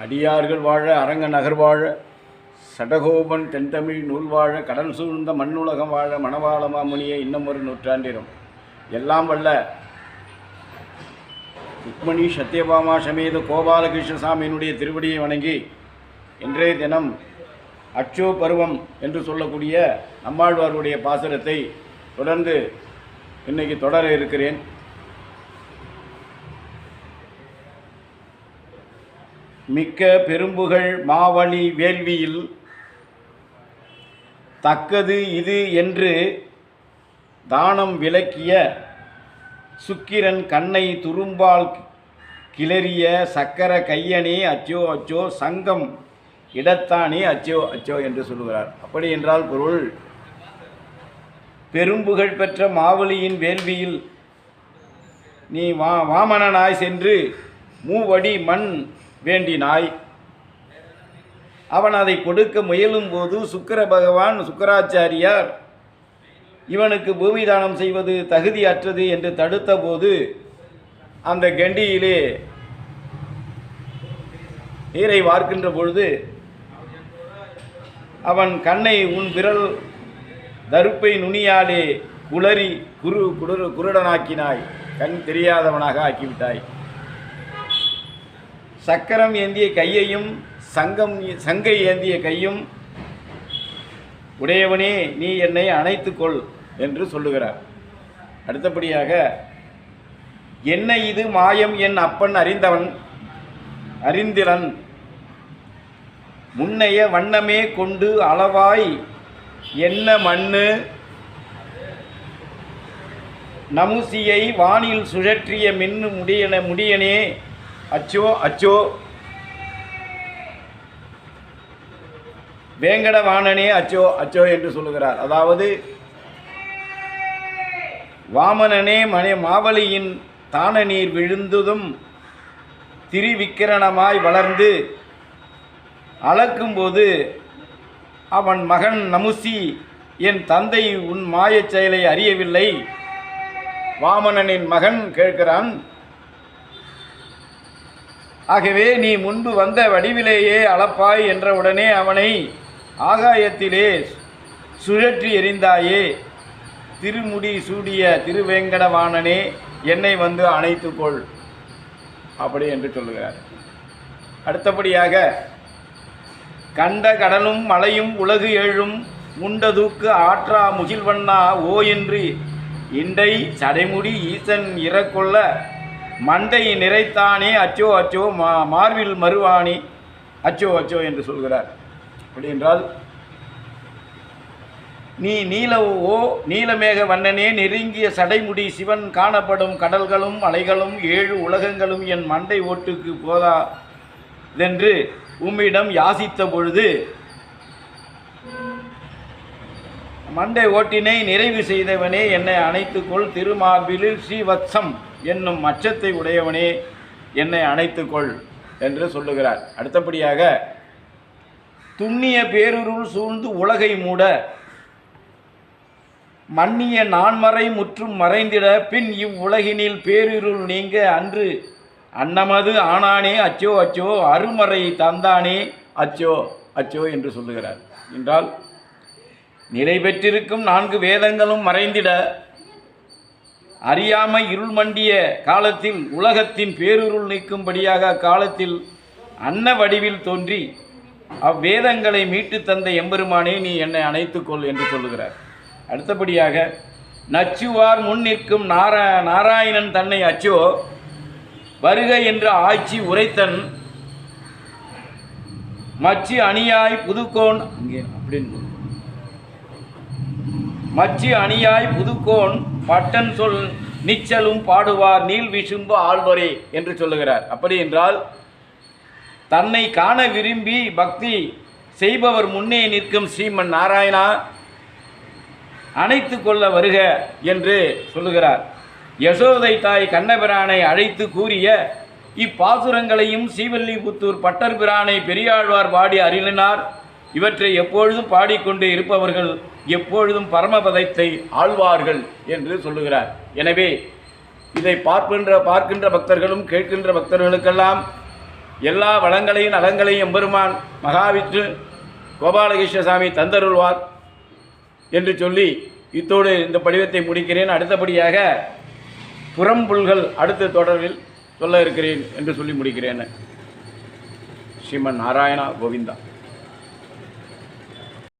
அடியார்கள் வாழ அரங்க நகர் வாழ சடகோபன் தென்தமிழ் நூல் வாழ கடல் சூழ்ந்த மண்ணுலகம் வாழ மணவாள மாமுனியை இன்னும் ஒரு நூற்றாண்டிலும் எல்லாம் வல்ல ருக்மணி சத்யபாமா சமேத கோபாலகிருஷ்ணசாமியினுடைய திருவடியை வணங்கி இன்றைய தினம் அச்சோ பருவம் என்று சொல்லக்கூடிய நம்மாழ்வாருடைய பாசுரத்தை தொடர்ந்து இன்றைக்கு தொடர இருக்கிறேன். மிக்க பெரும்புகழ் மாவழி வேள்வியில் தக்கது இது என்று தானம் விளக்கிய சுக்கிரன் கண்ணை துரும்பால் கிளறிய சக்கர கையனே அச்சோ அச்சோ சங்கம் இடத்தானே அச்சோ அச்சோ என்று சொல்லுகிறார். அப்படி என்றால் பொருள், பெரும்புகழ் பெற்ற மாவலியின் வேள்வியில் நீ வாமனனாய் சென்று மூவடி மண் வேண்டினாய். அவன் அதை கொடுக்க முயலும் போது சுக்கிர பகவான் சுக்கராச்சாரியார் இவனுக்கு பூமிதானம் செய்வது தகுதியற்றது என்று தடுத்த போது அந்த கண்டியிலே நீரை வார்க்கின்ற பொழுது அவன் கண்ணை உன் விரல் தருப்பை நுனியாலே குளறி குருடனாக்கினாய், கண் தெரியாதவனாக ஆக்கிவிட்டாய். சக்கரம் ஏந்திய கையையும் சங்கை ஏந்திய கையும் உடையவனே நீ என்னை அணைத்துக்கொள் என்று சொல்லுகிறார். அடுத்தபடியாக, என்ன இது மாயம் என் அப்பன் அறிந்திரன் முன்னைய வண்ணமே கொண்டு அளவாய் என்ன மண்ணு நமுசியை வானில் சுழற்றிய மின்னு முடியனே அச்சோ அச்சோ வேங்கடவாணனே அச்சோ அச்சோ என்று சொல்லுகிறார். அதாவது வாமனனே மாவலியின் தான நீர் விழுந்ததும் திரிவிக்கிரணமாய் வளர்ந்து அளக்கும்போது அவன் மகன் நமுசி, என் தந்தை உன் மாயச் செயலை அறியவில்லை. வாமனனின் மகன் கேட்கிறான், ஆகவே நீ முன்பு வந்த வடிவிலேயே அளப்பாய் என்றவுடனே அவனை ஆகாயத்திலே சுழற்றி எறிந்தாயே. திருமுடி சூடிய திருவேங்கடவாணனே என்னை வந்து அணைத்துக்கொள் அப்படி என்று சொல்லுகிறார். அடுத்தபடியாக, கண்ட கடலும் மலையும் உலகு ஏழும் முண்டதூக்கு ஆற்றா முகில்வண்ணா ஓ என்று இண்டை சடைமுடி ஈசன் இறக்கொள்ள மண்டை நிறைத்தானே அச்சோ அச்சோ மார்வில் மறுவாணி அச்சோ அச்சோ என்று சொல்கிறார். அப்படி என்றால், நீ நீலமேக வண்ணனே நெருங்கிய சடைமுடி சிவன் காணப்படும் கடல்களும் அலைகளும் 7 உலகங்களும் என் மண்டை ஓட்டுக்கு போதாதென்று உம்மிடம் யாசித்த பொழுது மண்டை ஓட்டினை நிறைவு செய்தவனே என்னை அணைத்துக்கொள். திருமார்பில் ஸ்ரீவத்சம் என்னும் அச்சத்தை உடையவனே என்னை அணைத்துக்கொள் என்று சொல்லுகிறார். அடுத்தபடியாக, துண்ணிய பேருருள் சூழ்ந்து உலகை மூட மன்னிய நான்மறை முற்றும் மறைந்திட பின் இவ்வுலகினில் பேருருள் நீங்க அன்று அன்னமது ஆனானே அச்சோ அச்சோ அருமறை தந்தானே அச்சோ அச்சோ என்று சொல்லுகிறார். என்றால், நிலை பெற்றிருக்கும் 4 வேதங்களும் மறைந்திட அறியாமை இருள் மண்டிய காலத்தில் உலகத்தின் பேருருள் நீக்கும்படியாக அக்காலத்தில் அன்ன வடிவில் தோன்றி அவ்வேதங்களை மீட்டு தந்த எம்பெருமானே நீ என்னை அணைத்துக்கொள் என்று சொல்லுகிறார். அடுத்தபடியாக, நச்சுவார் முன் நிற்கும் நாராயணன் தன்னை அச்சோ வருக என்று ஆட்சி உரைத்தன் மச்சி அணியாய் புதுக்கோன் மச்சி அணியாய் புதுக்கோன் பட்டன் சொல் நிச்சலும் பாடுவார் நீள் விசும்பு ஆழ்வரே என்று சொல்லுகிறார். அப்படி என்றால், தன்னை காண விரும்பி பக்தி செய்பவர் முன்னே நிற்கும் ஸ்ரீமன் நாராயணா அணைத்து கொள்ள வருக என்று சொல்லுகிறார். யசோதை தாய் கண்ணபிரானை அழைத்து கூறிய இப்பாசுரங்களையும் ஸ்ரீவல்லிபுத்தூர் பட்டர் பிரானை பெரியாழ்வார் பாடி அருளினார். இவற்றை எப்பொழுதும் பாடிக்கொண்டு இருப்பவர்கள் எப்பொழுதும் பரமபதத்தை ஆழ்வார்கள் என்று சொல்லுகிறார். எனவே இதை பார்க்கின்ற பக்தர்களும் கேட்கின்ற பக்தர்களுக்கெல்லாம் எல்லா வளங்களையும் நலங்களையும் எம்பெருமான் மகாவிஷ்ணு கோபாலகிருஷ்ணசாமி தந்தருள்வார் என்று சொல்லி இத்தோடு இந்த படிவத்தை முடிக்கிறேன். அடுத்தபடியாக புறம்புல்கள் அடுத்த தொடரில் சொல்ல இருக்கிறேன் என்று சொல்லி முடிக்கிறேன். ஸ்ரீமன் நாராயணா கோவிந்தா.